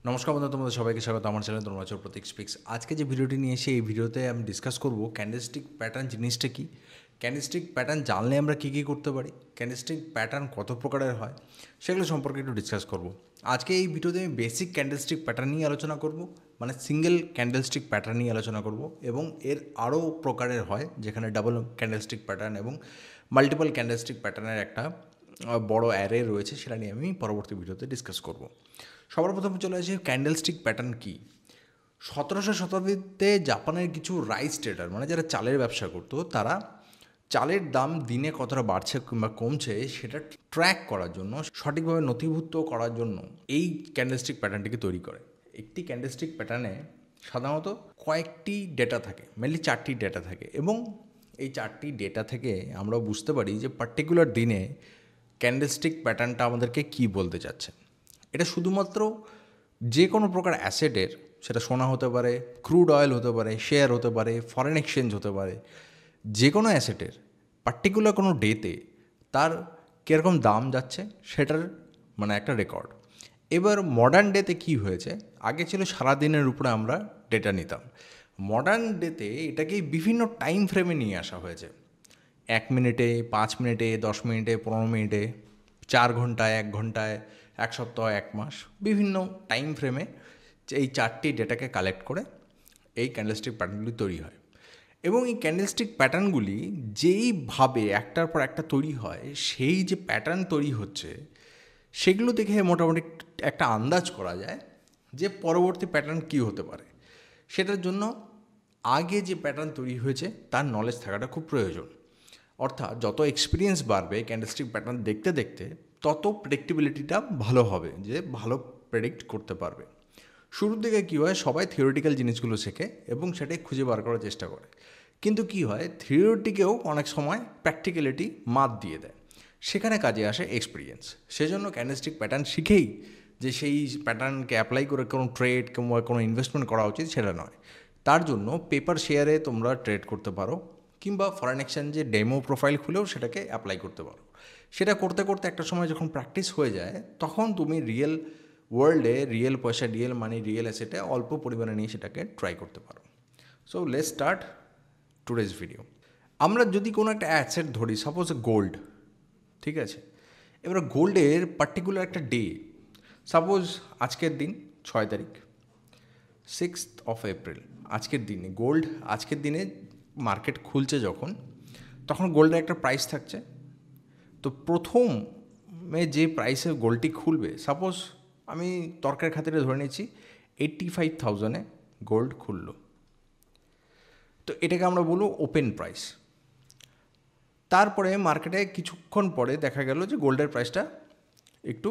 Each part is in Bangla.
নমস্কার বন্ধু, তোমাদের সবাইকে স্বাগত আমার চ্যানেল তোমরা আছো প্রতীক স্পিক্স। আজকে যে ভিডিওটি নিয়ে এসে এই ভিডিওতে আমি ডিসকাস করব ক্যান্ডেলস্টিক প্যাটার্ন জিনিসটা কী, ক্যান্ডেলস্টিক প্যাটার্ন জানলে আমরা কী কী করতে পারি, ক্যান্ডেলস্টিক প্যাটার্ন কত প্রকারের হয় সেগুলো সম্পর্কে একটু ডিসকাস করব। আজকে এই ভিডিওতে আমি বেসিক ক্যান্ডেলস্টিক প্যাটার্ন নিয়ে আলোচনা করব, মানে সিঙ্গেল ক্যান্ডেলস্টিক প্যাটার্ন নিয়ে আলোচনা করব, এবং এর আরও প্রকারের হয় যেখানে ডাবল ক্যান্ডেলস্টিক প্যাটার্ন এবং মাল্টিপল ক্যান্ডেলস্টিক প্যাটার্নের একটা বড় অ্যারে রয়েছে, সেটা নিয়ে আমি পরবর্তী ভিডিওতে ডিসকাস করব। সবার প্রথমে চলে আসে ক্যান্ডেলস্টিক প্যাটার্ন কী। 17শো শতাব্দীতে জাপানের কিছু রাইস ট্রেডার, মানে যারা চালের ব্যবসা করতো, তারা চালের দাম দিনে কতটা বাড়ছে কিংবা কমছে সেটা ট্র্যাক করার জন্য, সঠিকভাবে নথিভুক্ত করার জন্য এই ক্যান্ডেলস্টিক প্যাটার্নটিকে তৈরি করে। একটি ক্যান্ডেলস্টিক প্যাটার্নে সাধারণত কয়েকটি ডেটা থাকে, মেনলি 4টি ডেটা থাকে, এবং এই 4টি ডেটা থেকে আমরা বুঝতে পারি যে পার্টিকুলার দিনে ক্যান্ডেলস্টিক প্যাটার্নটা আমাদেরকে কী বলতে চাচ্ছে। এটা শুধুমাত্র যে কোনো প্রকার অ্যাসেটের, সেটা সোনা হতে পারে, ক্রুড অয়েল হতে পারে, শেয়ার হতে পারে, ফরেন এক্সচেঞ্জ হতে পারে, যে কোনো অ্যাসেটের পার্টিকুলার কোনো ডেতে তার কীরকম দাম যাচ্ছে সেটার মানে একটা রেকর্ড। এবার মডার্ন ডেতে কী হয়েছে, আগে ছিল সারাদিনের উপরে আমরা ডেটা নিতাম। মডার্ন ডেতে এটাকে বিভিন্ন টাইম ফ্রেমে নিয়ে আসা হয়েছে। 1 মিনিটে, 5 মিনিটে, 10 মিনিটে, 15 মিনিটে, 4 ঘন্টায়, 1 ঘন্টায়, 1 সপ্তাহ, 1 মাস, বিভিন্ন টাইম ফ্রেমে এই 4টি ডেটাকে কালেক্ট করে এই ক্যান্ডেলস্টিক প্যাটার্নগুলি তৈরি হয়। এবং এই ক্যান্ডেলস্টিক প্যাটার্নগুলি যেইভাবে একটার পর একটা তৈরি হয়, সেই যে প্যাটার্ন তৈরি হচ্ছে সেগুলো দেখে মোটামুটি একটা আন্দাজ করা যায় যে পরবর্তী প্যাটার্ন কী হতে পারে। সেটার জন্য আগে যে প্যাটার্ন তৈরি হয়েছে তার নলেজ থাকাটা খুব প্রয়োজন। অর্থাৎ যত এক্সপিরিয়েন্স বাড়বে ক্যান্ডেলস্টিক প্যাটার্ন দেখতে দেখতে, তত প্রেডিক্টেবিলিটিটা ভালো হবে, যে ভালো প্রেডিক্ট করতে পারবে। শুরুর দিকে কী হয়, সবাই থিওরিটিক্যাল জিনিসগুলো শেখে এবং সেটাই খুঁজে বার করার চেষ্টা করে, কিন্তু কী হয়, থিওরিটিকেও অনেক সময় প্র্যাকটিক্যালিটি মাত দিয়ে দেয়, সেখানে কাজে আসে এক্সপিরিয়েন্স। সেজন্য ক্যান্ডেলস্টিক প্যাটার্ন শিখেই যে সেই প্যাটার্নকে অ্যাপ্লাই করে কোনো ট্রেড কিংবা কোনো ইনভেস্টমেন্ট করা উচিত সেটা নয়। তার জন্য পেপার শেয়ারে তোমরা ট্রেড করতে পারো, কিংবা ফরেন এক্সচেঞ্জে ডেমো প্রোফাইল খুলেও সেটাকে অ্যাপ্লাই করতে পারো। সেটা করতে করতে একটা সময় যখন প্র্যাকটিস হয়ে যায়, তখন তুমি রিয়েল ওয়ার্ল্ডে রিয়েল পয়সা, রিয়েল মানি, রিয়েল অ্যাসেটে অল্প পরিমাণে নিয়ে সেটাকে ট্রাই করতে পারো। So let's start today's video. আমরা যদি কোনো একটা অ্যাসেট ধরি, সাপোজ গোল্ড, ঠিক আছে। এবার গোল্ডের পার্টিকুলার একটা ডে, সাপোজ আজকের দিন 6 তারিখ, 6th of April, আজকের দিনে গোল্ড, আজকের দিনে মার্কেট খুলছে যখন, তখন গোল্ডের একটা প্রাইস থাকছে। তো প্রথমে যে প্রাইসে গোল্ডটি খুলবে, সাপোজ আমি তর্কের খাতিরে ধরে নিচ্ছি 85,000-এ গোল্ড খুলল, তো এটাকে আমরা বলবো ওপেন প্রাইস। তারপরে মার্কেটে কিছুক্ষণ পরে দেখা গেল যে গোল্ডের প্রাইসটা একটু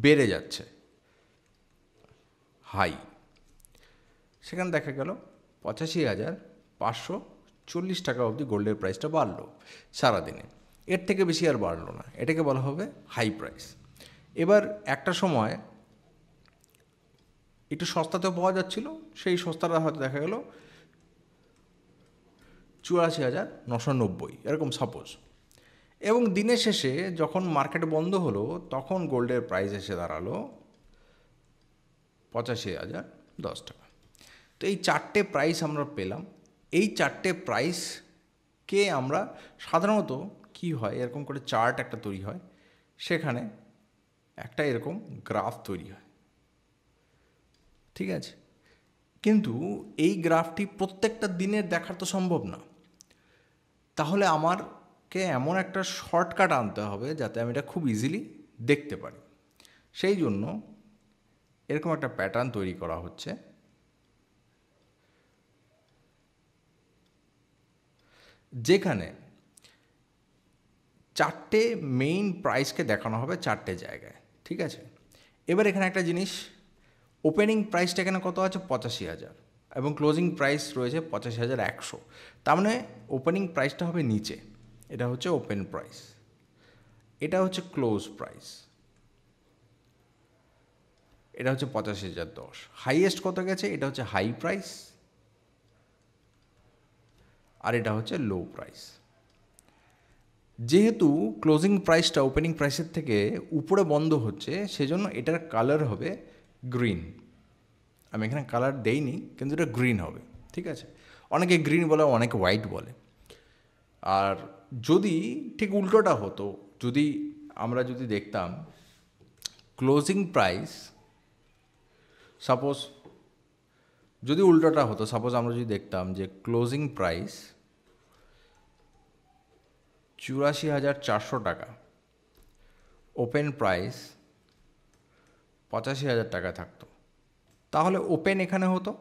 বেড়ে যাচ্ছে, হাই, সেখানে দেখা গেল 85,540 টাকা অবধি গোল্ডের প্রাইসটা বাড়লো সারাদিনে, এর থেকে বেশি আর বাড়লো না, এটাকে বলা হবে হাই প্রাইস। এবার একটা সময় একটু সস্তাতেও পাওয়া যাচ্ছিল, সেই সস্তাটা হয়তো দেখা গেল 84,990 এরকম সাপোজ। এবং দিনের শেষে যখন মার্কেট বন্ধ হলো, তখন গোল্ডের প্রাইস এসে দাঁড়ালো 85,010 টাকা। তো এই 4টে প্রাইস আমরা পেলাম। এই 4টে প্রাইসকে আমরা সাধারণত কি হয়, এরকম করে চার্ট একটা তৈরি হয়, সেখানে একটা এরকম গ্রাফ তৈরি হয়, ঠিক আছে। কিন্তু এই গ্রাফটি প্রত্যেকটা দিনের দেখার তো সম্ভব না, তাহলে আমারকে এমন একটা শর্টকাট আনতে হবে যাতে আমি এটা খুব ইজিলি দেখতে পারি। সেই জন্য এরকম একটা প্যাটার্ন তৈরি করা হচ্ছে, যেখানে 4টে মেইন প্রাইসকে দেখানো হবে 4টে জায়গায়, ঠিক আছে। এবার এখানে একটা জিনিস, ওপেনিং প্রাইসটা এখানে কত আছে 85,000, এবং ক্লোজিং প্রাইস রয়েছে 85,100। তার মানে ওপেনিং প্রাইসটা হবে নিচে, এটা হচ্ছে ওপেন প্রাইস, এটা হচ্ছে ক্লোজ প্রাইস, এটা হচ্ছে 85,010। হাইয়েস্ট কত গেছে, এটা হচ্ছে হাই প্রাইস, আর এটা হচ্ছে লো প্রাইস। যেহেতু ক্লোজিং প্রাইসটা ওপেনিং প্রাইসের থেকে উপরে বন্ধ হচ্ছে, সেজন্য এটার কালার হবে গ্রিন, আমি এখানে কালার দেইনি, কিন্তু এটা গ্রিন হবে, ঠিক আছে। অনেকে গ্রিন বলে, অনেকে হোয়াইট বলে। আর যদি ঠিক উল্টোটা হতো, আমরা যদি দেখতাম ক্লোজিং প্রাইস, সাপোজ যদি উল্টোটা হতো, সাপোজ আমরা যদি দেখতাম যে ক্লোজিং প্রাইস 84,400 টাকা, ওপেন প্রাইস 85,000 টাকা থাকতো, তাহলে ওপেন এখানে হতো,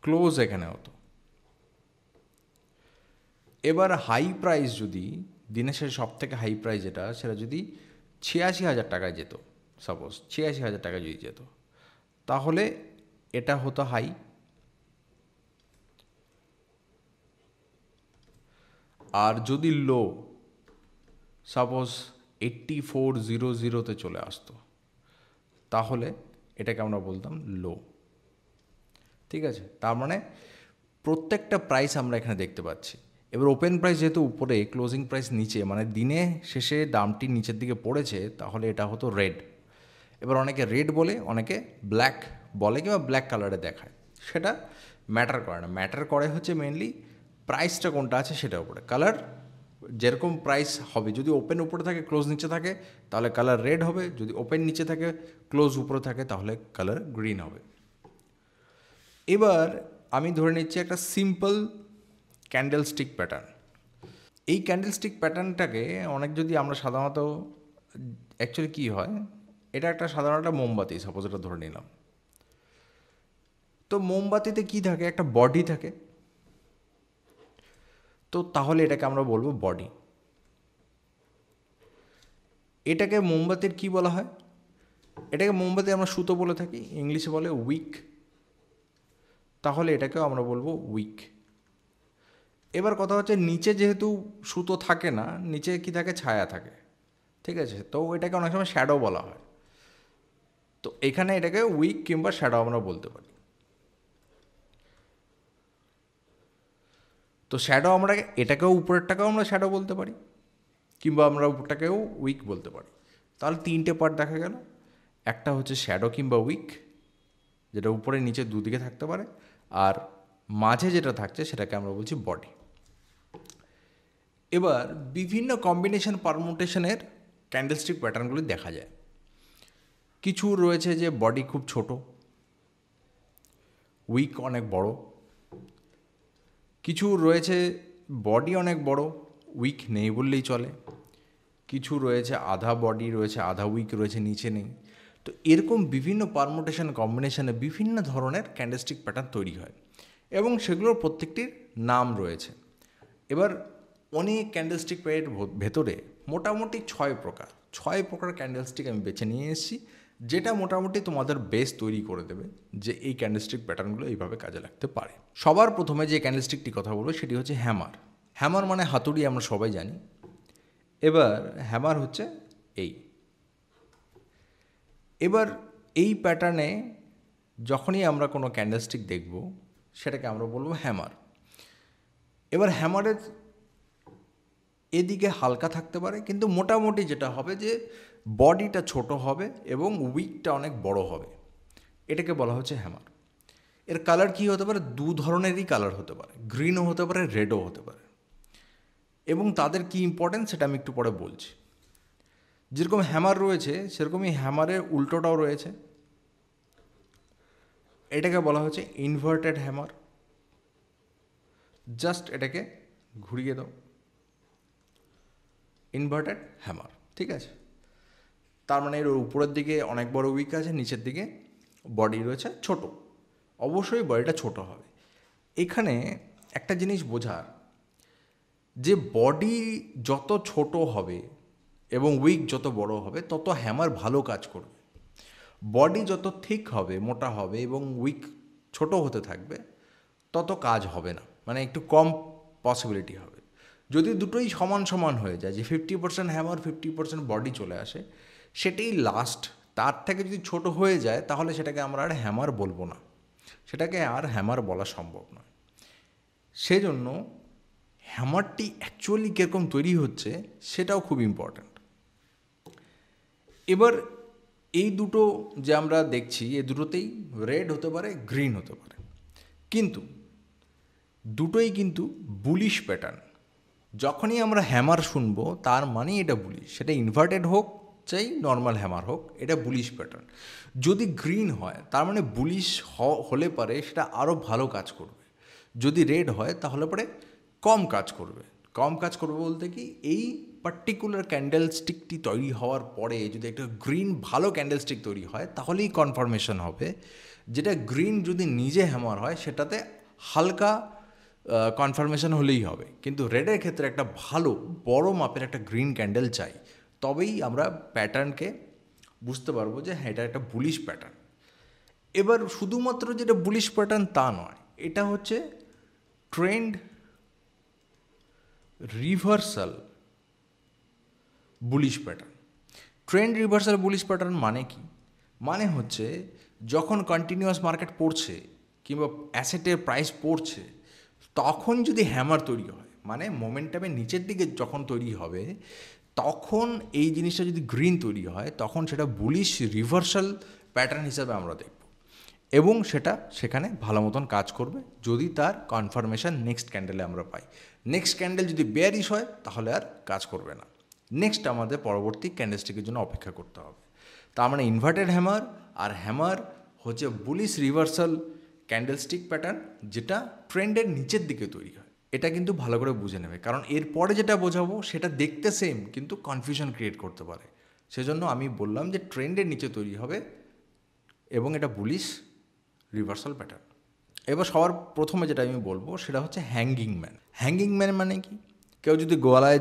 ক্লোজ এখানে হতো। এবার হাই প্রাইস যদি দিনের শেষে সব থেকে হাই প্রাইস যেটা, সেটা যদি 86,000 টাকায় যেত, সাপোজ 86,000 টাকা যদি যেত, তাহলে এটা হতো হাই। আর যদি লো, সাপোজ 84,000 চলে আসতো, তাহলে এটাকে আমরা বলতাম লো, ঠিক আছে। তার মানে প্রত্যেকটা প্রাইস আমরা এখানে দেখতে পাচ্ছি। এবার ওপেন প্রাইস যেহেতু উপরে, ক্লোজিং প্রাইস নিচে, মানে দিনে শেষে দামটি নিচের দিকে পড়েছে, তাহলে এটা হতো রেড। এবার অনেকে রেড বলে, অনেকে ব্ল্যাক বলে, কিংবা ব্ল্যাক কালারে দেখায়, সেটা ম্যাটার করে না। ম্যাটার করে হচ্ছে মেনলি প্রাইসটা কোনটা আছে সেটার উপরে। কালার যেরকম প্রাইস হবে, যদি ওপেন উপরে থাকে ক্লোজ নিচে থাকে, তাহলে কালার রেড হবে। যদি ওপেন নিচে থাকে ক্লোজ উপরে থাকে, তাহলে কালার গ্রিন হবে। এবার আমি ধরে নিচ্ছি একটা সিম্পল ক্যান্ডেলস্টিক প্যাটার্ন। এই ক্যান্ডেলস্টিক প্যাটার্নটাকে যদি আমরা সাধারণত, অ্যাকচুয়ালি কী হয়, এটা একটা সাধারণ একটা মোমবাতি, সাপোজ এটা ধরে নিলাম। তো মোমবাতিতে কি থাকে, একটা বডি থাকে, তো তাহলে এটাকে আমরা বলবো বডি। এটাকে মোমবাতির কি বলা হয়? এটাকে মোমবাতি আমরা সুতো বলে থাকি, ইংলিশে বলে উইক, তাহলে এটাকেও আমরা বলবো উইক। এবার কথা হচ্ছে, নিচে যেহেতু সুতো থাকে না, নিচে কি থাকে, ছায়া থাকে, ঠিক আছে। তো এটাকে অনেক সময় শ্যাডো বলা হয়। তো এখানে এটাকে উইক কিংবা শ্যাডো আমরা বলতে পারি। তো শ্যাডো আমরা এটাকেও, উপরেরটাকেও আমরা শ্যাডো বলতে পারি, কিংবা আমরা উপরটাকেও উইক বলতে পারি। তাহলে তিনটে পার্ট দেখা গেল। একটা হচ্ছে শ্যাডো কিংবা উইক, যেটা উপরে নিচে দুদিকে থাকতে পারে, আর মাঝে যেটা থাকছে সেটাকে আমরা বলছি বডি। এবার বিভিন্ন কম্বিনেশন পারমুটেশনের ক্যান্ডেলস্টিক প্যাটার্নগুলি দেখা যায়। কিছু রয়েছে যে বডি খুব ছোট, উইক অনেক বড়। কিছু রয়েছে বডি অনেক বড়, উইক নেই বললেই চলে। কিছু রয়েছে আধা বডি রয়েছে, আধা উইক রয়েছে, নিচে নেই। তো এরকম বিভিন্ন পারমুটেশন কম্বিনেশনে বিভিন্ন ধরনের ক্যান্ডেলস্টিক প্যাটার্ন তৈরি হয়, এবং সেগুলোর প্রত্যেকটির নাম রয়েছে। এবার অনেক ক্যান্ডেলস্টিক প্যাটের ভেতরে মোটামুটি 6 প্রকার ক্যান্ডেলস্টিক আমি বেছে নিয়ে এসেছি, যেটা মোটামুটি তোমাদের বেস তৈরি করে দেবে যে এই ক্যান্ডেলস্টিক প্যাটার্নগুলো এইভাবে কাজে লাগতে পারে। সবার প্রথমে যে ক্যান্ডেলস্টিকটি কথা বলবো সেটি হচ্ছে হ্যামার। হ্যামার মানে হাতুড়ি, আমরা সবাই জানি। এবার হ্যামার হচ্ছে এই। এবার এই প্যাটার্নে যখনই আমরা কোনো ক্যান্ডেলস্টিক দেখব, সেটাকে আমরা বলবো হ্যামার। এবার হ্যামারের এদিকে হালকা থাকতে পারে, কিন্তু মোটামুটি যেটা হবে যে বডিটা ছোট হবে এবং উইকটা অনেক বড় হবে, এটাকে বলা হচ্ছে হ্যামার। এর কালার কী হতে পারে? দু ধরনেরই কালার হতে পারে, গ্রিনও হতে পারে, রেডও হতে পারে। এবং তাদের কি ইম্পর্টেন্স সেটা আমি একটু পরে বলছি। যেরকম হ্যামার রয়েছে, সেরকমই হ্যামারের উল্টোটাও রয়েছে। এটাকে বলা হচ্ছে ইনভার্টেড হ্যামার। জাস্ট এটাকে ঘুরিয়ে দাও, ইনভার্টেড হ্যামার, ঠিক আছে। তার মানে এর উপরের দিকে অনেক বড় উইক আছে, নিচের দিকে বডি রয়েছে ছোট। অবশ্যই বডিটা ছোট হবে। এখানে একটা জিনিস বোঝার, যে বডি যত ছোট হবে এবং উইক যত বড় হবে, তত হ্যামার ভালো কাজ করবে। বডি যত থিক হবে, মোটা হবে, এবং উইক ছোট হতে থাকবে, তত কাজ হবে না, মানে একটু কম পসিবিলিটি হবে। যদি দুটোই সমান সমান হয়ে যায়, যে 50% হ্যামার 50% বডি চলে আসে, সেটাই লাস্ট। তার থেকে যদি ছোট হয়ে যায়, তাহলে সেটাকে আমরা আর হ্যামার বলবো না, সেটাকে আর হ্যামার বলা সম্ভব নয়। সেজন্য হ্যামারটি অ্যাকচুয়ালি কীরকম তৈরি হচ্ছে সেটাও খুব ইম্পর্ট্যান্ট। এবার এই দুটো যে আমরা দেখছি এই দুটোতেই রেড হতে পারে, গ্রিন হতে পারে, কিন্তু দুটোই কিন্তু বুলিশ প্যাটার্ন। যখনই আমরা হ্যামার শুনবো তার মানেই এটা বুলিশ, সেটা ইনভার্টেড হোক চাই নর্মাল হ্যামার হোক, এটা বুলিশ প্যাটার্ন। যদি গ্রিন হয় তার মানে বুলিশ হলে পারে সেটা আরও ভালো কাজ করবে, যদি রেড হয় তাহলে পরে কম কাজ করবে। কম কাজ করবে বলতে কি, এই পার্টিকুলার ক্যান্ডেল স্টিকটি তৈরি হওয়ার পরে যদি একটা গ্রিন ভালো ক্যান্ডেল স্টিক তৈরি হয় তাহলেই কনফার্মেশন হবে। যেটা গ্রিন যদি নিজে হ্যামার হয় সেটাতে হালকা কনফার্মেশন হলেই হবে, কিন্তু রেডের ক্ষেত্রে একটা ভালো বড় মাপের একটা গ্রিন ক্যান্ডেল চাই, তবেই আমরা প্যাটার্নকে বুঝতে পারবো যে হ্যাঁ এটা একটা বুলিশ প্যাটার্ন। এবার শুধুমাত্র যেটা বুলিশ প্যাটার্ন তা নয়, এটা হচ্ছে trend reversal bullish pattern. Trend reversal bullish pattern মানে কি? মানে হচ্ছে যখন কন্টিনিউয়াস মার্কেট পড়ছে কিংবা অ্যাসেটের প্রাইস পড়ছে তখন যদি হ্যামার তৈরি হয়, মানে মোমেন্টামে নিচের দিকে যখন তৈরি হবে তখন এই জিনিসটা যদি গ্রিন তৈরি হয় তখন সেটা বুলিশ রিভার্সাল প্যাটার্ন হিসাবে আমরা দেখব, এবং সেটা সেখানে ভালো মতন কাজ করবে যদি তার কনফার্মেশন নেক্সট ক্যান্ডেলে আমরা পাই। নেক্সট ক্যান্ডেল যদি বেয়ারিশ হয় তাহলে আর কাজ করবে না, নেক্সট আমাদের পরবর্তী ক্যান্ডেলস্টিকের জন্য অপেক্ষা করতে হবে। তার মানে ইনভার্টেড হ্যামার আর হ্যামার হচ্ছে বুলিশ রিভার্সাল ক্যান্ডেলস্টিক প্যাটার্ন যেটা ট্রেন্ডের নিচের দিকে তৈরি হয়। এটা কিন্তু ভালো করে বুঝে নেবে, কারণ এরপরে যেটা বোঝাবো সেটা দেখতে সেম কিন্তু কনফিউশন ক্রিয়েট করতে পারে। সেজন্য আমি বললাম যে ট্রেন্ডের নিচে তৈরি হবে এবং এটা বুলিশ রিভার্সাল প্যাটার্ন। এবার সবার প্রথমে যেটা আমি বলবো সেটা হচ্ছে হ্যাঙ্গিং ম্যান। হ্যাঙ্গিং ম্যান মানে কি? কেউ যদি গলায়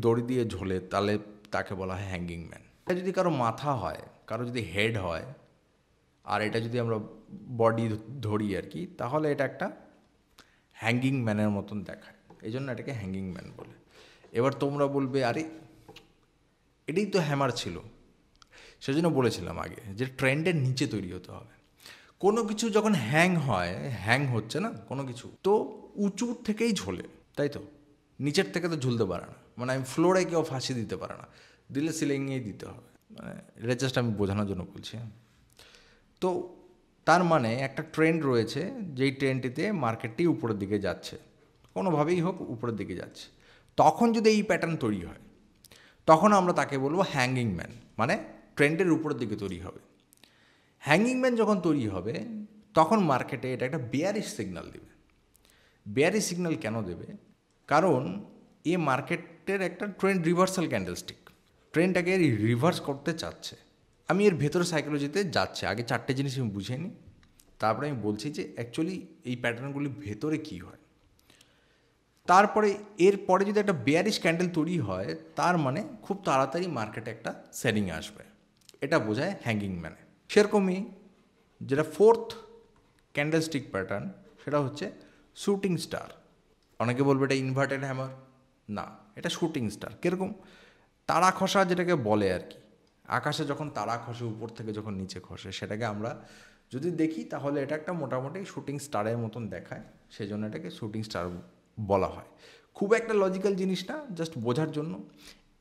দড়ি দিয়ে ঝোলে তাহলে তাকে বলা হয় হ্যাঙ্গিং ম্যান। এটা যদি কারো মাথা হয়, কারো যদি হেড হয়, আর এটা যদি আমরা বডি ধরি আর কি, তাহলে এটা একটা হ্যাঙ্গিং ম্যানের মতন দেখায়, এই জন্য এটাকে হ্যাঙ্গিং ম্যান বলে। এবার তোমরা বলবে আরে এটাই তো হ্যামার ছিল, সেজন্য বলেছিলাম আগে যে ট্রেন্ডের নিচে তৈরি হতে হবে। কোনো কিছু যখন হ্যাং হচ্ছে না কোনো কিছু, তো উঁচুর থেকেই ঝোলে, তাই তো? নিচের থেকে তো ঝুলতে পারে না, মানে আমি ফ্লোরে কেউ ফাঁসি দিতে পারে না, দিলে সিলিংয়েই দিতে হবে। মানে এটা জাস্ট আমি বোঝানোর জন্য বলছি। তো তার মানে একটা ট্রেন্ড রয়েছে, যেই ট্রেন্ডটিতে মার্কেটটি উপরের দিকে যাচ্ছে, কোনোভাবেই হোক উপরের দিকে যাচ্ছে, তখন যদি এই প্যাটার্ন তৈরি হয় তখন আমরা তাকে বলবো হ্যাঙ্গিং ম্যান, মানে ট্রেন্ডের উপরের দিকে তৈরি হবে। হ্যাঙ্গিং ম্যান যখন তৈরি হবে তখন মার্কেটে এটা একটা বেয়ারিশ সিগন্যাল দেবে। বেয়ারিশ সিগন্যাল কেন দেবে? কারণ এ মার্কেটের একটা ট্রেন্ড রিভার্সাল ক্যান্ডেলস্টিক, ট্রেন্ডটাকে রিভার্স করতে চাচ্ছে। আমি এর ভেতরে সাইকোলজিতে যাচ্ছে, আগে চারটে জিনিস আমি বুঝিয়ে নিই, তারপরে আমি বলছি যে অ্যাকচুয়ালি এই প্যাটার্নগুলি ভেতরে কী হয়। তারপরে এরপরে যদি একটা বেয়ারিশ ক্যান্ডেল তৈরি হয় তার মানে খুব তাড়াতাড়ি মার্কেটে একটা সেলিং আসবে, এটা বোঝায় হ্যাঙ্গিং ম্যানে। সেরকমই যেটা ফোর্থ ক্যান্ডেলস্টিক প্যাটার্ন সেটা হচ্ছে শুটিং স্টার। অনেকে বলবে এটা ইনভার্টেড হ্যামার, না এটা শুটিং স্টার। কীরকম? তারা খসা যেটাকে বলে আর কি, আকাশে যখন তারা খসে উপর থেকে যখন নিচে খসে সেটাকে আমরা যদি দেখি তাহলে এটা একটা মোটামুটি শুটিং স্টারের মতন দেখায়, সেই জন্য এটাকে শুটিং স্টার বলা হয়। খুব একটা লজিক্যাল জিনিস না, জাস্ট বোঝার জন্য।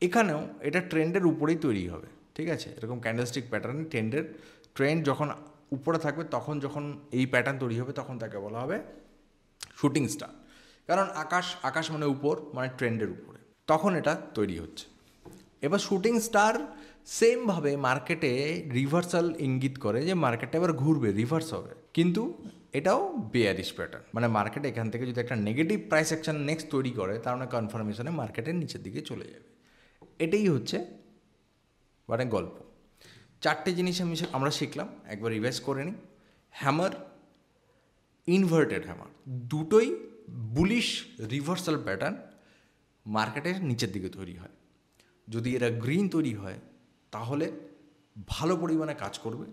এখানেও এটা ট্রেন্ডের উপরেই তৈরি হবে, ঠিক আছে? এরকম ক্যান্ডেলস্টিক প্যাটার্ন ট্রেন্ড যখন উপরে থাকবে তখন যখন এই প্যাটার্ন তৈরি হবে তখন তাকে বলা হবে শুটিং স্টার, কারণ আকাশ মানে উপর, মানে ট্রেন্ডের উপরে, তখন এটা তৈরি হচ্ছে। এবার শুটিং স্টার সেমভাবে মার্কেটে রিভার্সাল ইঙ্গিত করে যে মার্কেটটা এবার ঘুরবে, রিভার্স হবে, কিন্তু এটাও বেয়ারিশ প্যাটার্ন, মানে মার্কেট এখান থেকে যদি একটা নেগেটিভ প্রাইস অ্যাকশন নেক্সট তৈরি করে তার মানে কনফার্মেশনে মার্কেটের নিচের দিকে চলে যাবে। এটাই হচ্ছে মানে গল্প। চারটে জিনিস আমরা শিখলাম, একবার রিভাইজ করে নিই। হ্যামার, ইনভার্টেড হ্যামার, দুটোই বুলিশ রিভার্সাল প্যাটার্ন মার্কেটের নিচের দিকে তৈরি হয়। যদি এরা গ্রিন তৈরি হয় তাহলে ভালো পরিমাণে কাজ করবে,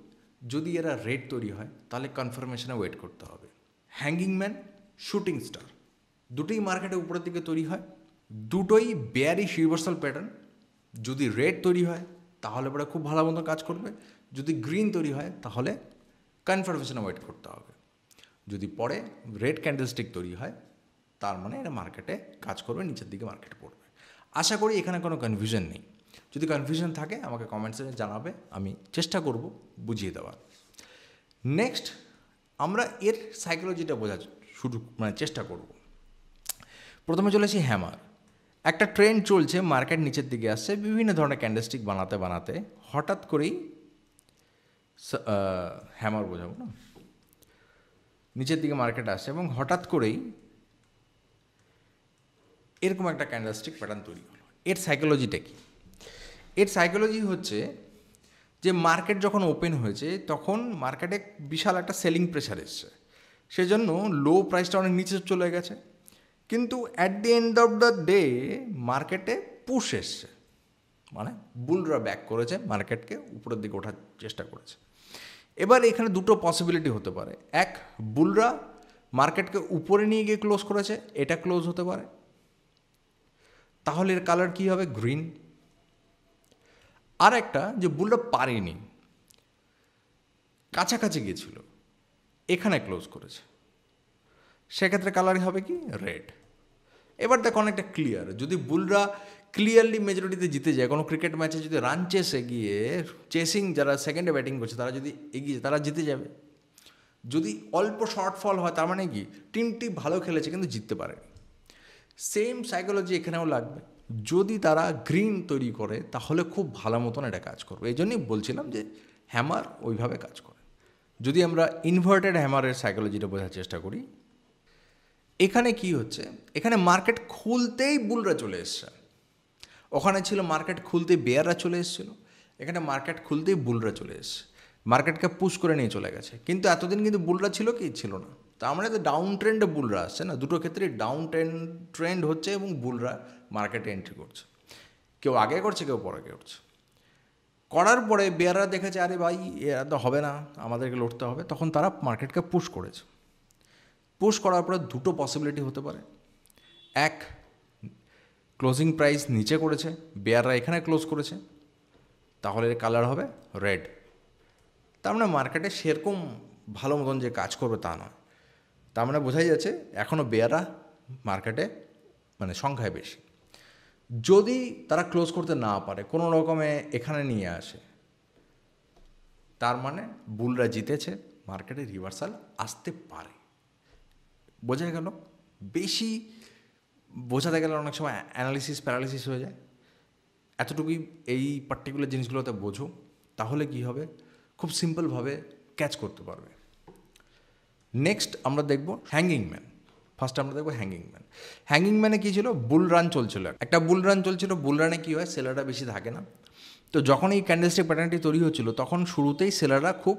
যদি এরা রেড তৈরি হয় তাহলে কনফার্মেশনে ওয়েট করতে হবে। হ্যাঙ্গিং ম্যান, শুটিং স্টার, দুটোই মার্কেটে উপরের দিকে তৈরি হয়, দুটোই বেয়ারিশ রিভার্সাল প্যাটার্ন। যদি রেড তৈরি হয় তাহলে পরে খুব ভালো মতো কাজ করবে, যদি গ্রিন তৈরি হয় তাহলে কনফার্মেশনে ওয়েট করতে হবে। যদি পরে রেড ক্যান্ডেলস্টিক তৈরি হয় তার মানে এটা মার্কেটে কাজ করবে, নিচের দিকে মার্কেটে পড়বে। আশা করি এখানে কোনো কনফিউশন নেই। যদি কনফিউশন থাকে আমাকে কমেন্টসে জানাবে, আমি চেষ্টা করব বুঝিয়ে দেওয়ার। নেক্সট আমরা এর সাইকোলজিটা বোঝার চেষ্টা করব। প্রথমে চলেছি হ্যামার। একটা ট্রেন্ড চলছে, মার্কেট নিচের দিকে আসছে, বিভিন্ন ধরনের ক্যান্ডেলস্টিক বানাতে বানাতে হঠাৎ করেই হ্যামার বোঝাবো না, নিচের দিকে মার্কেট আসছে এবং হঠাৎ করেই এরকম একটা ক্যান্ডেলস্টিক প্যাটার্ন তৈরি হলো। এর সাইকোলজিটা কি? এর সাইকোলজি হচ্ছে যে মার্কেট যখন ওপেন হয়েছে তখন মার্কেটে বিশাল একটা সেলিং প্রেশার এসছে, সেজন্য লো প্রাইসটা অনেক নিচে চলে গেছে, কিন্তু at the end of the day মার্কেটে পুশ এসছে, মানে বুলরা ব্যাক করেছে, মার্কেটকে উপরের দিকে ওঠার চেষ্টা করেছে। এবার এখানে দুটো পসিবিলিটি হতে পারে। এক, বুলরা মার্কেটকে উপরে নিয়ে গিয়ে ক্লোজ করেছে, এটা ক্লোজ হতে পারে, তাহলে এর কালার কী হবে? গ্রিন। আর একটা, যে বুলরা পারেনি, কাছাকাছি গিয়েছিল, এখানে ক্লোজ করেছে, সেক্ষেত্রে কালারই হবে কি? রেড। এবার দেখো অনেকটা ক্লিয়ার, যদি বুলরা ক্লিয়ারলি মেজরিটিতে জিতে যায়, কোনো ক্রিকেট ম্যাচে যদি রান চেসে গিয়ে চেসিং যারা সেকেন্ডে ব্যাটিং করছে তারা যদি এগিয়ে তারা জিতে যাবে। যদি অল্প শর্টফল হয় তার মানে কি টিমটি ভালো খেলেছে কিন্তু জিততে পারেনি। সেম সাইকোলজি এখানেও লাগবে, যদি তারা গ্রিন তৈরি করে তাহলে খুব ভালো মতন এটা কাজ করবে। এই জন্যই বলছিলাম যে হ্যামার ওইভাবে কাজ করে। যদি আমরা ইনভার্টেড হ্যামারের সাইকোলজিটা বোঝার চেষ্টা করি, এখানে কি হচ্ছে, এখানে মার্কেট খুলতেই বুলরা চলে এসছে, ওখানে ছিল মার্কেট খুলতেই বেয়াররা চলে এসেছিল, এখানে মার্কেট খুলতেই বুলরা চলে এসছে, মার্কেটকে পুশ করে নিয়ে চলে গেছে। কিন্তু এতদিন কিন্তু বুলরা ছিল কি? ছিল না। তা আমরা তো ডাউন ট্রেন্ডে বুলরা আসছে না, দুটো ক্ষেত্রেই ডাউন ট্রেন্ড হচ্ছে এবং বুলরা মার্কেটে এন্ট্রি করছে, কেউ আগে করছে কেউ পরে করছে। করার পরে বেয়াররা দেখেছে আরে ভাই এরা তো হবে না, আমাদেরকে লড়তে হবে, তখন তারা মার্কেটকে পুশ করেছে। পুশ করার পরে দুটো পসিবিলিটি হতে পারে। এক, ক্লোজিং প্রাইস নিচে করেছে, বেয়াররা এখানে ক্লোজ করেছে, তাহলে এর কালার হবে রেড। তার মানে মার্কেটে সেরকম ভালো মতন যে কাজ করবে তা নয়, তার মানে বোঝাই যাচ্ছে এখনও বেয়াররা মার্কেটে সংখ্যায় বেশি। যদি তারা ক্লোজ করতে না পারে, কোনো রকমে এখানে নিয়ে আসে, তার মানে বুলরা জিতেছে, মার্কেটে রিভার্সাল আসতে পারে। বোঝা গেল? বেশি বোঝাতে গেলে অনেক সময় অ্যানালিসিস প্যারালিসিস হয়ে যায়। এতটুকুই এই পার্টিকুলার জিনিসগুলোতে বোঝো, তাহলে কি হবে, খুব সিম্পলভাবে ক্যাচ করতে পারবে। নেক্সট আমরা দেখব হ্যাঙ্গিং ম্যান। ফার্স্ট আমরা দেখবো হ্যাঙ্গিং ম্যান। হ্যাঙ্গিং ম্যানে কী ছিল? বুল রান চলছিল, একটা বুল রান চলছিল। বুল রানে কী হয়, সেলাররা বেশি থাকে না। তো যখন এই ক্যান্ডেলস্টিক প্যাটার্নটি তৈরি হচ্ছিল তখন শুরুতেই সেলাররা খুব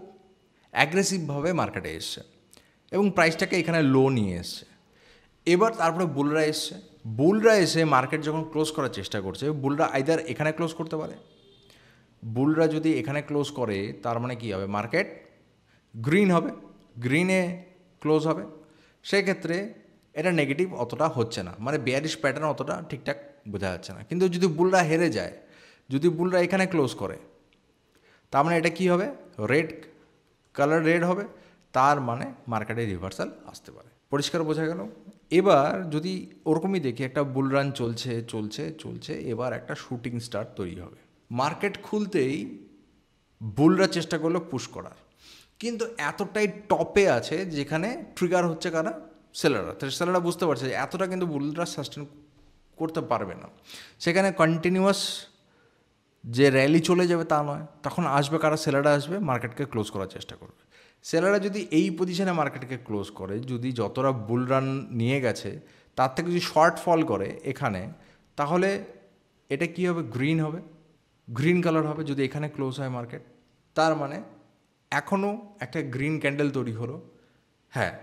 অ্যাগ্রেসিভভাবে মার্কেটে এসছে এবং প্রাইসটাকে এখানে লো নিয়ে এসছে। এবার তারপরে বুলরা এসছে, বুলরা এসে মার্কেট যখন ক্লোজ করার চেষ্টা করছে, বুলরা আইদার এখানে ক্লোজ করতে পারে, বুলরা যদি এখানে ক্লোজ করে তার মানে কী হবে, মার্কেট গ্রিন হবে, গ্রিনে ক্লোজ হবে, সেক্ষেত্রে এটা নেগেটিভ অতটা হচ্ছে না, মানে বেয়ারিশ প্যাটার্ন অতটা ঠিকঠাক বোঝা যাচ্ছে না। কিন্তু যদি বুলরা হেরে যায়, যদি বুলরা এখানে ক্লোজ করে, তার মানে এটা কী হবে, রেড কালার রেড হবে, তার মানে মার্কেটে রিভার্সাল আসতে পারে। পরিষ্কার বোঝা গেল? এবার যদি ওরকমই দেখি, একটা বুল রান চলছে চলছে চলছে, এবার একটা শুটিং স্টার তৈরি হবে। মার্কেট খুলতেই বুলরা চেষ্টা করলো পুশ করার, কিন্তু এতটাই টপে আছে যেখানে ট্রিগার হচ্ছে কারা, সেলাররা। তো সেলাররা বুঝতে পারছে যে এতটা কিন্তু বুলরা সাস্টেন করতে পারবে না, সেখানে কন্টিনিউয়াস যে র্যালি চলে যাবে তা নয়, তখন আসবে কারা, সেলাররা আসবে, মার্কেটকে ক্লোজ করার চেষ্টা করবে। সেলাররা যদি এই পজিশনে মার্কেটকে ক্লোজ করে, যদি যতটা বুল রান নিয়ে গেছে তার থেকে যদি শর্ট ফল করে এখানে, তাহলে এটা কী হবে, গ্রিন হবে, গ্রিন কালার হবে যদি এখানে ক্লোজ হয় মার্কেট। তার মানে এখনও একটা গ্রিন ক্যান্ডেল তৈরি হলো। হ্যাঁ,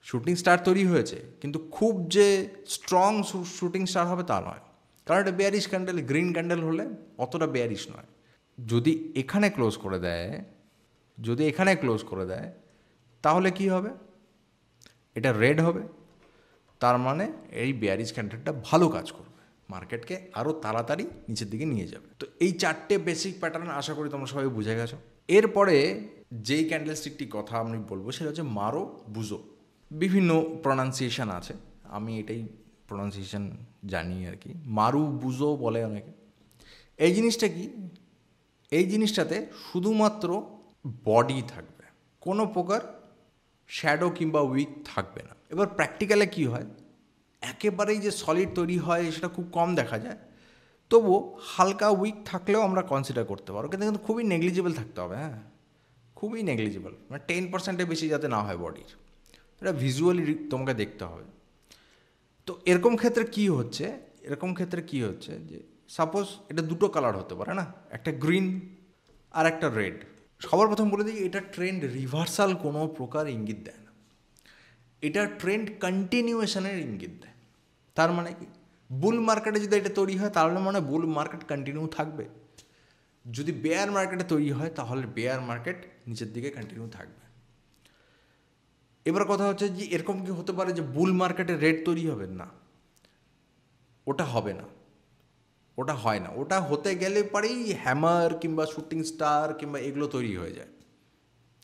শুটিং স্টার তৈরি হয়েছে, কিন্তু খুব যে স্ট্রং শুটিং স্টার হবে তা নয়, কারণ এটা বেয়ারিশ ক্যান্ডেল। গ্রিন ক্যান্ডেল হলে অতটা বেয়ারিশ নয়। যদি এখানে ক্লোজ করে দেয়, যদি এখানে ক্লোজ করে দেয়, তাহলে কি হবে, এটা রেড হবে, তার মানে এই বেয়ারিশ ক্যান্ডেলটা ভালো কাজ করবে, মার্কেটকে আরও তাড়াতাড়ি নিচের দিকে নিয়ে যাবে। তো এই চারটে বেসিক প্যাটার্ন আশা করি তোমরা সবাই বুঝে গেছো। এরপরে যেই ক্যান্ডেলস্টিকটি কথা আমি বলবো সেটা হচ্ছে মারো বুজো। বিভিন্ন প্রনাউন্সিয়েশন আছে, আমি এটাই প্রনাউন্সিয়েশন জানি আর কি, মারু বুজো বলে অনেকে। এই জিনিসটা কি, এই জিনিসটাতে শুধুমাত্র বডি থাকবে, কোনো প্রকার শ্যাডো কিংবা উইক থাকবে না। এবার প্র্যাকটিক্যালে কী হয়, একেবারেই যে সলিড তৈরি হয় সেটা খুব কম দেখা যায়, তবুও হালকা উইক থাকলেও আমরা কনসিডার করতে পারবো, কিন্তু খুবই নেগলিজেবল থাকতে হবে। হ্যাঁ, খুবই নেগলিজেবল, মানে 10%-এর বেশি যাতে না হয় বডির, এটা ভিজুয়ালি তোমাকে দেখতে হবে। তো এরকম ক্ষেত্রে কি হচ্ছে যে সাপোজ এটা দুটো কালার হতে পারে না, একটা গ্রিন আর একটা রেড। সবার প্রথম বলে দিই, এটা ট্রেন্ড রিভার্সাল কোনো প্রকার ইঙ্গিত দেয় না, এটা ট্রেন্ড কন্টিনিউয়েশনের ইঙ্গিত দেয়। তার মানে কি, বুল মার্কেটে যদি এটা তৈরি হয় তাহলে মানে বুল মার্কেট কন্টিনিউ থাকবে, যদি বেয়ার মার্কেটে তৈরি হয় তাহলে বেয়ার মার্কেট নিচের দিকে কন্টিনিউ থাকবে। এবার কথা হচ্ছে যে এরকম কি হতে পারে যে বুল মার্কেটে রেড তৈরি হবে? না, ওটা হবে না, ওটা হয় না। ওটা হতে গেলে পরেই হ্যামার কিংবা শুটিং স্টার কিংবা এগুলো তৈরি হয়ে যায়,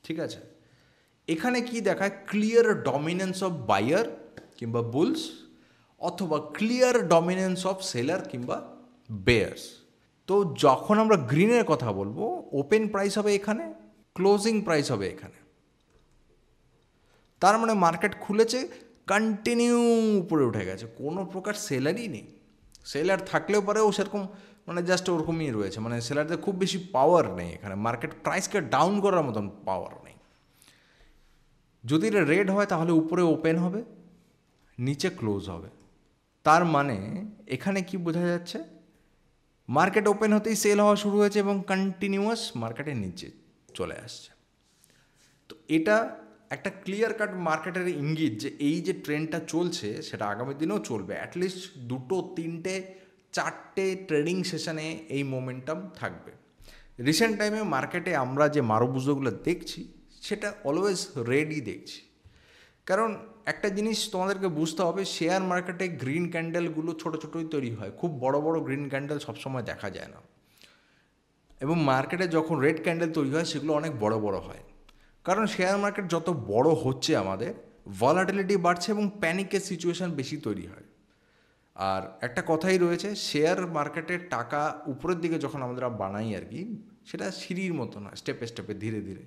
ঠিক আছে? এখানে কি দেখায়, ক্লিয়ার ডমিনেন্স অফ বায়ার কিংবা বুলস, অথবা ক্লিয়ার ডমিনেন্স অফ সেলার কিংবা বেয়ার্স। তো যখন আমরা গ্রিনের কথা বলবো, ওপেন প্রাইস হবে এখানে, ক্লোজিং প্রাইস হবে এখানে। তার মানে মার্কেট খুলেছে, কন্টিনিউ উপরে উঠে গেছে, কোনো প্রকার সেলারই নেই। সেলার থাকলেও পরেও সেরকম মানে জাস্ট ওরকমই রয়েছে, মানে সেলারদের খুব বেশি পাওয়ার নেই এখানে, মার্কেট প্রাইসকে ডাউন করার মতন পাওয়ার নেই। যদি এটা রেড হয় তাহলে উপরে ওপেন হবে, নিচে ক্লোজ হবে। তার মানে এখানে কি বোঝা যাচ্ছে, মার্কেট ওপেন হতেই সেল হওয়া শুরু হয়েছে এবং কন্টিনিউয়াস মার্কেটের নিচে চলে আসছে। তো এটা একটা ক্লিয়ার কাট মার্কেটের ইঙ্গিত যে এই যে ট্রেন্ডটা চলছে সেটা আগামী দিনেও চলবে, অ্যাটলিস্ট 2, 3, 4 ট্রেডিং সেশনে এই মোমেন্টাম থাকবে। রিসেন্ট টাইমে মার্কেটে আমরা যে মারুবুজোগুলো দেখছি সেটা অলওয়েজ রেডই দেখছি, কারণ একটা জিনিস তোমাদেরকে বুঝতে হবে, শেয়ার মার্কেটে গ্রিন ক্যান্ডেলগুলো ছোটো ছোটোই তৈরি হয়, খুব বড় বড় গ্রিন ক্যান্ডেল সবসময় দেখা যায় না। এবং মার্কেটে যখন রেড ক্যান্ডেল তৈরি হয় সেগুলো অনেক বড় বড় হয়, কারণ শেয়ার মার্কেট যত বড় হচ্ছে আমাদের ভলাটিলিটি বাড়ছে এবং প্যানিকের সিচুয়েশান বেশি তৈরি হয়। আর একটা কথাই রয়েছে, শেয়ার মার্কেটের টাকা উপরের দিকে যখন আমরা বানাই আর কি, সেটা সিঁড়ির মতন হয়, স্টেপে স্টেপে ধীরে ধীরে,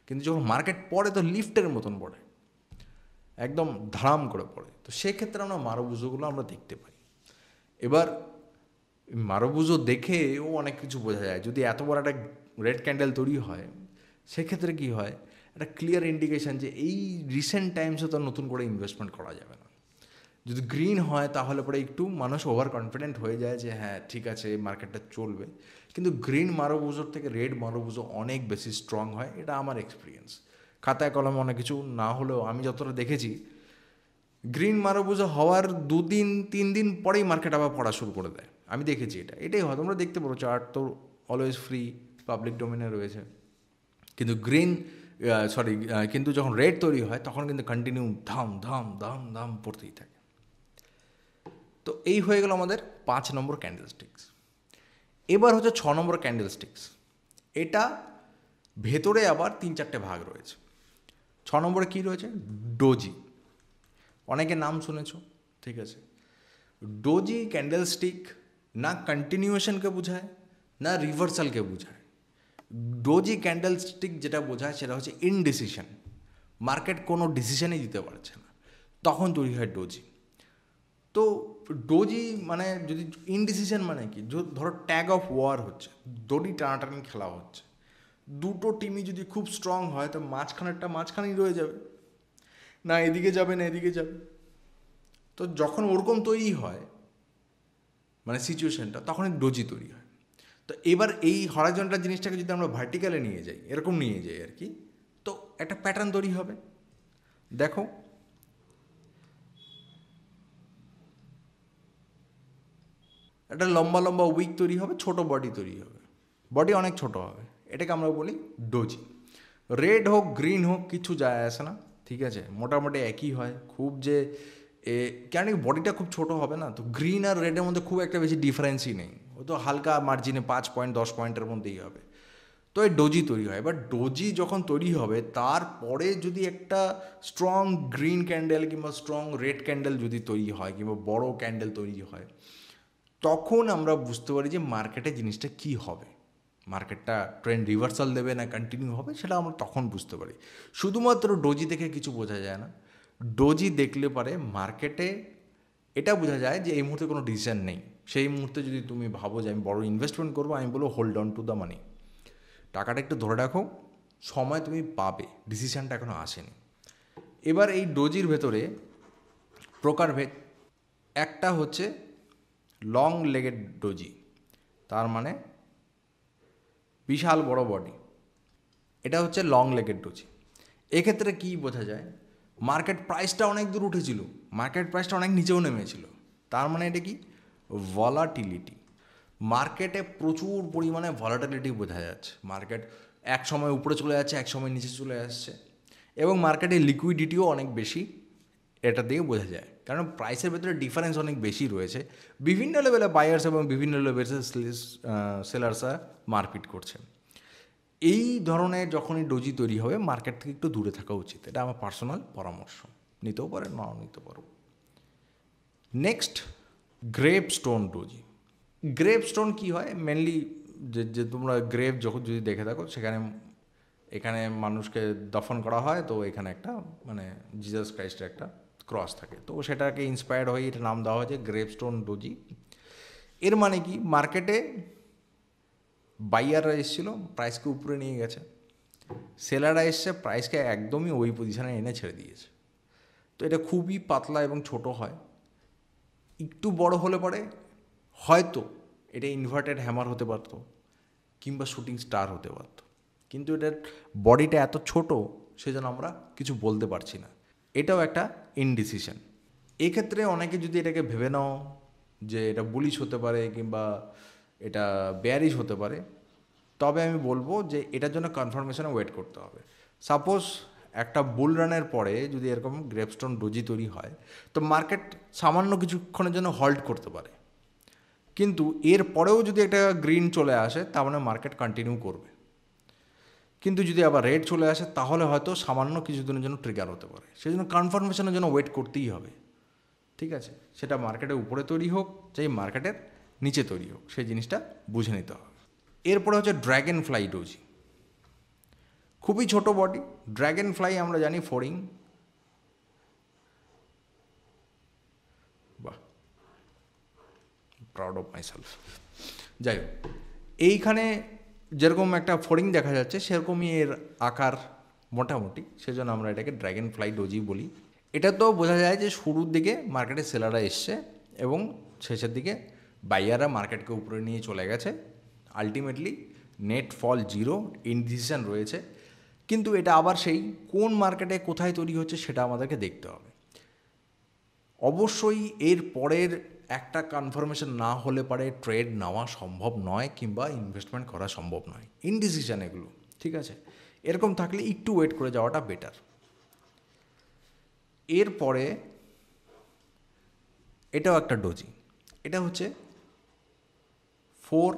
কিন্তু যখন মার্কেট পড়ে তো লিফটের মতন পড়ে, একদম ধারাম করে পড়ে। তো সেক্ষেত্রে আমরা মারুবুজোগুলো আমরা দেখতে পাই। এবার মারুবুজো দেখেও অনেক কিছু বোঝা যায়, যদি এত বড় একটা রেড ক্যান্ডেল তৈরি হয় সেক্ষেত্রে কী হয়, একটা ক্লিয়ার ইন্ডিকেশান যে এই রিসেন্ট টাইমসে তো নতুন করে ইনভেস্টমেন্ট করা যাবে না। যদি গ্রিন হয় তাহলে পরে একটু মানুষ ওভার কনফিডেন্ট হয়ে যায় যে হ্যাঁ ঠিক আছে মার্কেটটা চলবে, কিন্তু গ্রিন মারুবুজোর থেকে রেড মারুবুজো অনেক বেশি স্ট্রং হয়, এটা আমার এক্সপিরিয়েন্স। খাতায় কলমে অনেক কিছু না হলেও আমি যতটা দেখেছি, গ্রিন মারুবুজো হওয়ার 2-3 দিন পরেই মার্কেট আবার পড়া শুরু করে দেয়, আমি দেখেছি। এটাই হয়, তোমরা দেখতে পারো, চার্ট তো অলওয়েজ ফ্রি পাবলিক ডোমেনে রয়েছে। কিন্তু কিন্তু যখন রেড তৈরি হয় তখন কিন্তু কন্টিনিউ ধাম ধাম ধাম ধাম পড়তেই থাকে। তো এই হয়ে গেল আমাদের 5 নম্বর ক্যান্ডেলস্টিক্স। এবার হচ্ছে 6 নম্বর ক্যান্ডেলস্টিক্স। এটা ভেতরে আবার 3-4টে ভাগ রয়েছে। 6 নম্বরে কী রয়েছে, ডোজি। অনেকে নাম শুনেছ, ঠিক আছে। ডোজি ক্যান্ডেলস্টিক না কন্টিনিউয়েশনকে বোঝায় না রিভার্সালকে বোঝায়। ডোজি ক্যান্ডেলস্টিক যেটা বোঝায় সেটা হচ্ছে ইনডিসিশন, মার্কেট কোনো ডিসিশনই দিতে পারছে না, তখন তৈরি হয় ডোজি। তো ডোজি মানে যদি ইনডিসিশন মানে কি, ধরো ট্যাগ অফ ওয়ার হচ্ছে, দড়ি টানাটানি খেলা হচ্ছে, দুটো টিমই যদি খুব স্ট্রং হয় তো মাঝখানেরটা মাঝখানেই রয়ে যাবে, না এদিকে যাবে না এদিকে যাবে। তো যখন ওরকম তৈরি হয় মানে সিচুয়েশনটা, তখন ডোজি তৈরি হয়। তো এবার এই হরাইজন্টাল জিনিসটাকে যদি আমরা ভার্টিক্যালে নিয়ে যাই, এরকম নিয়ে যাই আর কি, তো একটা প্যাটার্ন তৈরি হবে। দেখো একটা লম্বা লম্বা উইক তৈরি হবে, ছোট বডি তৈরি হবে, বডি অনেক ছোট হবে, এটাকে আমরা বলি ডোজি। রেড হোক গ্রিন হোক কিছু যায় আসে না, ঠিক আছে, মোটামুটি একই হয়। খুব যে কেন বডিটা খুব ছোট হবে না, তো গ্রিন আর রেডের মধ্যে খুব একটা বেশি ডিফারেন্সই নেই, ও তো হালকা মার্জিনে 5 পয়েন্ট 10 পয়েন্টের মধ্যেই হবে। তো এই ডোজি তৈরি হয়। এবার ডোজি যখন তৈরি হবে তারপরে যদি একটা স্ট্রং গ্রিন ক্যান্ডেল কিংবা স্ট্রং রেড ক্যান্ডেল যদি তৈরি হয় কিংবা বড় ক্যান্ডেল তৈরি হয়, তখন আমরা বুঝতে পারি যে মার্কেটে জিনিসটা কী হবে, মার্কেটটা ট্রেন্ড রিভার্সাল দেবে না কন্টিনিউ হবে, সেটা আমরা তখন বুঝতে পারি। শুধুমাত্র ডোজি দেখে কিছু বোঝা যায় না। ডোজি দেখলে পারে মার্কেটে এটা বোঝা যায় যে এই মুহূর্তে কোনো ডিসিশন নেই। সেই মুহূর্তে যদি তুমি ভাবো যে আমি বড় ইনভেস্টমেন্ট করবো, আমি বলবো hold on to the money, টাকাটা একটু ধরে রাখো, সময় তুমি পাবে, ডিসিশানটা এখনও আসেনি। এবার এই ডোজির ভেতরে প্রকারভেদ, একটা হচ্ছে লং লেগেড ডোজি, তার মানে বিশাল বড় বডি, এটা হচ্ছে লং লেগেড ডোজি। এক্ষেত্রে কী বোঝা যায়, মার্কেট প্রাইসটা অনেক দূর উঠেছিল, মার্কেট প্রাইসটা অনেক নিচেও নেমেছিল, তার মানে এটা কি ভলাটিলিটি, মার্কেটে প্রচুর পরিমাণে ভলাটিলিটি বোঝা যাচ্ছে। মার্কেট এক সময় উপরে চলে যাচ্ছে, এক সময় নিচে চলে আসছে, এবং মার্কেটে লিকুইডিটিও অনেক বেশি, এটা দিয়ে বোঝা যায়। কারণ প্রাইসের ভেতরে ডিফারেন্স অনেক বেশি রয়েছে, বিভিন্ন লেভেলে বায়ার্স এবং বিভিন্ন লেভেলে সেলার্সরা মারপিট করছে। এই ধরনের যখনই ডোজি তৈরি হবে, মার্কেট থেকে একটু দূরে থাকা উচিত, এটা আমার পার্সোনাল পরামর্শ, নিতেও পারে নাও নিতে পারো। Next, grape stone dozy. Grape stone কী হয়, মেনলি যে তোমরা গ্রেপ যখন যদি দেখে থাকো, সেখানে এখানে মানুষকে দফন করা হয়, তো এখানে একটা মানে জিজাস ক্রাইস্টের একটা ক্রস থাকে, তো সেটাকে ইন্সপায়ার্ড হয়ে এটা নাম দেওয়া হয়েছে গ্রেপ স্টোন ডোজি। এর মানে কি, মার্কেটে বাইয়াররা এসেছিলো, প্রাইসকে উপরে নিয়ে গেছে, সেলাররা এসছে, প্রাইসকে একদমই ওই পজিশানে এনে ছেড়ে দিয়েছে। তো এটা খুবই পাতলা এবং ছোট হয়, একটু বড় হলে পরে হয়তো এটা ইনভার্টেড হ্যামার হতে পারত কিংবা শুটিং স্টার হতে পারত, কিন্তু এটার বডিটা এত ছোট সেজন্য আমরা কিছু বলতে পারছি না, এটাও একটা ইনডিসিশন। এক্ষেত্রে অনেকে যদি এটাকে ভেবে নাও যে এটা বুলিশ হতে পারে কিংবা এটা বেয়ারিশ হতে পারে, তবে আমি বলবো যে এটার জন্য কনফার্মেশনে ওয়েট করতে হবে। সাপোজ একটা বুল রানের পরে যদি এরকম গ্রেপস্টোন ডোজি তৈরি হয়, তো মার্কেট সামান্য কিছুক্ষণের জন্য হল্ট করতে পারে, কিন্তু এর পরেও যদি একটা গ্রিন চলে আসে, তার মানে মার্কেট কন্টিনিউ করবে। কিন্তু যদি আবার রেড চলে আসে, তাহলে হয়তো সামান্য কিছুদিনের জন্য ট্রিগার হতে পারে, সেই জন্য কনফার্মেশনের জন্য ওয়েট করতেই হবে। ঠিক আছে, সেটা মার্কেটের উপরে তৈরি হোক চাই মার্কেটের নিচে তৈরি হোক, সেই জিনিসটা বুঝে নিতে হবে। এরপরে হচ্ছে ড্র্যাগন ফ্লাই ডোজি। খুবই ছোট বডি, ড্র্যাগন ফ্লাই আমরা জানি ফড়িং, বাহ, প্রাউড অফ মাই সেলফ। যাই হোক, এইখানে যেরকম একটা ফড়িং দেখা যাচ্ছে, সেরকমই এর আকার মোটামুটি, সেজন্য আমরা এটাকে ড্র্যাগন ফ্লাই ডোজি বলি। এটা তো বোঝা যায় যে শুরুর দিকে মার্কেটে সেলাররা এসছে এবং শেষের দিকে বাইয়াররা মার্কেটকে উপরে নিয়ে চলে গেছে, আলটিমেটলি নেট ফল জিরো, ইনডিসিশন রয়েছে। কিন্তু এটা আবার সেই কোন মার্কেটে কোথায় তৈরি হচ্ছে সেটা আমাদেরকে দেখতে হবে। অবশ্যই এর পরের একটা কনফার্মেশন না হলে পরে ট্রেড নেওয়া সম্ভব নয় কিংবা ইনভেস্টমেন্ট করা সম্ভব নয়, ইনডিসিশন এগুলো, ঠিক আছে। এরকম থাকলে একটু ওয়েট করে যাওয়াটা বেটার। এরপরে এটাও একটা ডোজি, এটা হচ্ছে 4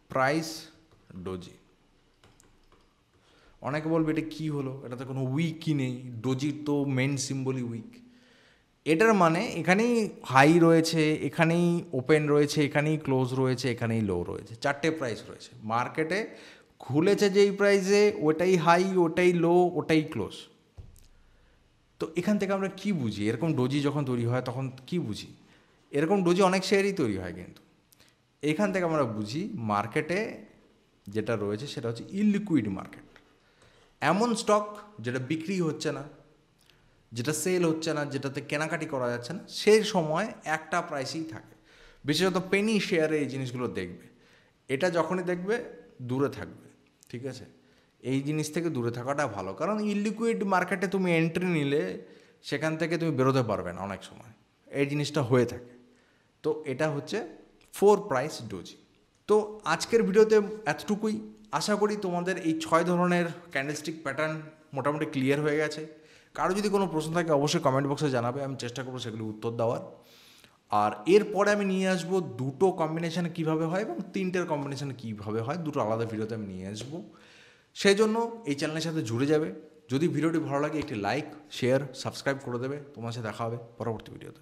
প্রাইস ডোজি। অনেকে বলবে এটা কী হলো, এটা তো কোনো উইকই নেই, ডোজির তো মেন সিম্বলই উইক। এটার মানে এখানেই হাই রয়েছে, এখানেই ওপেন রয়েছে, এখানেই ক্লোজ রয়েছে, এখানেই লো রয়েছে, 4টে প্রাইস রয়েছে। মার্কেটে খুলেছে যেই প্রাইসে ওটাই হাই, ওটাই লো, ওটাই ক্লোজ। তো এখান থেকে আমরা কি বুঝি, এরকম ডোজি যখন তৈরি হয় তখন কি বুঝি? এরকম ডোজি অনেক শেয়ারই তৈরি হয়, কিন্তু এখান থেকে আমরা বুঝি মার্কেটে যেটা রয়েছে সেটা হচ্ছে ইলিকুইড মার্কেট। এমন স্টক যেটা বিক্রি হচ্ছে না, যেটা সেল হচ্ছে না, যেটাতে কেনাকাটি করা যাচ্ছে না, সেই সময় একটা প্রাইসেই থাকে। বিশেষত পেনি শেয়ারে এই জিনিসগুলো দেখবে, এটা যখনই দেখবে দূরে থাকবে, ঠিক আছে। এই জিনিস থেকে দূরে থাকাটা ভালো, কারণ ইলিকুইড মার্কেটে তুমি এন্ট্রি নিলে সেখান থেকে তুমি বেরোতে পারবে না অনেক সময়, এই জিনিসটা হয়ে থাকে। তো এটা হচ্ছে 4 প্রাইস ডোজি। তো আজকের ভিডিওতে এতটুকুই। আশা করি তোমাদের এই 6 ধরনের ক্যান্ডেলস্টিক প্যাটার্ন মোটামুটি ক্লিয়ার হয়ে গেছে। কারো যদি কোনো প্রশ্ন থাকে অবশ্যই কমেন্ট বক্সে জানাবে, আমি চেষ্টা করবো সেগুলি উত্তর দেওয়ার। আর এরপরে আমি নিয়ে আসবো দুটো কম্বিনেশান কীভাবে হয় এবং 3টের কম্বিনেশান কীভাবে হয়, দুটো আলাদা ভিডিওতে আমি নিয়ে আসবো। সেই জন্য এই চ্যানেলের সাথে জুড়ে যাবে। যদি ভিডিওটি ভালো লাগে একটি লাইক, শেয়ার, সাবস্ক্রাইব করে দেবে। তোমার সাথে দেখা হবে পরবর্তী ভিডিওতে।